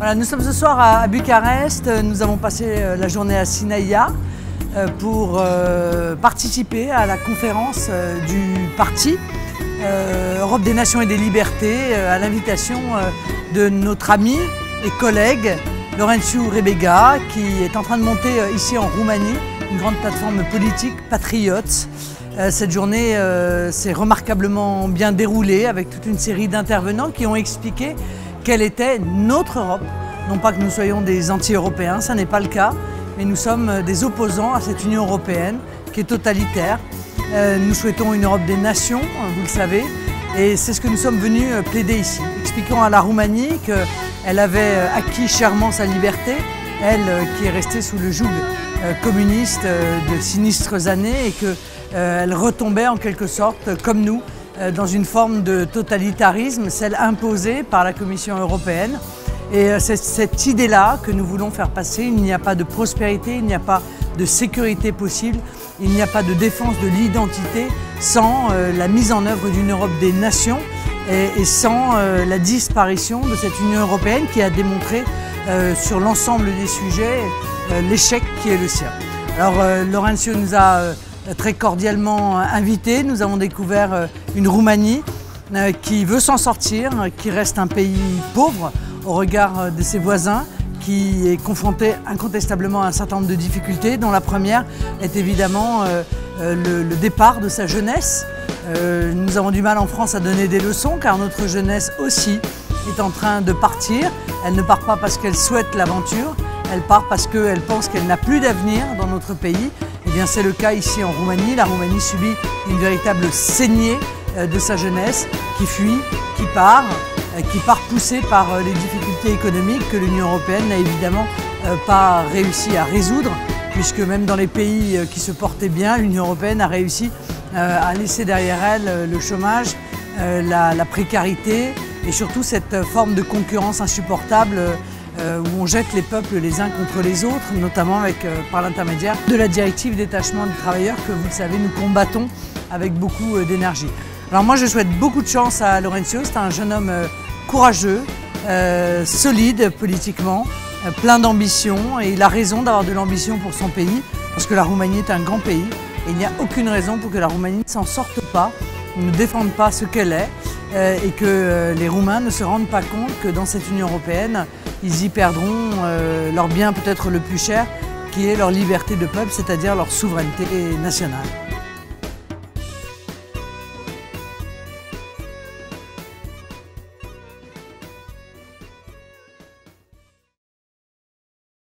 Voilà, nous sommes ce soir à Bucarest. Nous avons passé la journée à Sinaia pour participer à la conférence du parti Europe des Nations et des Libertés à l'invitation de notre ami et collègue Laurențiu Rebega, qui est en train de monter ici en Roumanie une grande plateforme politique, Patriots. Cette journée s'est remarquablement bien déroulée avec toute une série d'intervenants qui ont expliqué quelle était notre Europe. Non pas que nous soyons des anti-européens, ça n'est pas le cas, mais nous sommes des opposants à cette Union européenne qui est totalitaire. Nous souhaitons une Europe des nations, vous le savez, et c'est ce que nous sommes venus plaider ici. Expliquons à la Roumanie qu'elle avait acquis chèrement sa liberté, elle qui est restée sous le joug communiste de sinistres années, et qu'elle retombait en quelque sorte, comme nous, dans une forme de totalitarisme, celle imposée par la Commission européenne. Et c'est cette idée-là que nous voulons faire passer. Il n'y a pas de prospérité, il n'y a pas de sécurité possible, il n'y a pas de défense de l'identité sans la mise en œuvre d'une Europe des nations et sans la disparition de cette Union européenne qui a démontré sur l'ensemble des sujets l'échec qui est le sien. Alors Laurențiu nous a très cordialement invités. Nous avons découvert une Roumanie qui veut s'en sortir, qui reste un pays pauvre au regard de ses voisins, qui est confronté incontestablement à un certain nombre de difficultés, dont la première est évidemment le départ de sa jeunesse. Nous avons du mal en France à donner des leçons car notre jeunesse aussi est en train de partir. Elle ne part pas parce qu'elle souhaite l'aventure, elle part parce qu'elle pense qu'elle n'a plus d'avenir dans notre pays. Eh bien, c'est le cas ici en Roumanie. La Roumanie subit une véritable saignée de sa jeunesse qui fuit, qui part poussée par les difficultés économiques que l'Union européenne n'a évidemment pas réussi à résoudre, puisque même dans les pays qui se portaient bien, l'Union européenne a réussi à laisser derrière elle le chômage, la précarité et surtout cette forme de concurrence insupportable où on jette les peuples les uns contre les autres, notamment par l'intermédiaire de la directive détachement des travailleurs que, vous le savez, nous combattons avec beaucoup d'énergie. Alors moi, je souhaite beaucoup de chance à Laurențiu. C'est un jeune homme courageux, solide politiquement, plein d'ambition, et il a raison d'avoir de l'ambition pour son pays, parce que la Roumanie est un grand pays, et il n'y a aucune raison pour que la Roumanie ne s'en sorte pas, ne défende pas ce qu'elle est, et que les Roumains ne se rendent pas compte que dans cette Union européenne, ils y perdront leur bien peut-être le plus cher, qui est leur liberté de peuple, c'est-à-dire leur souveraineté nationale.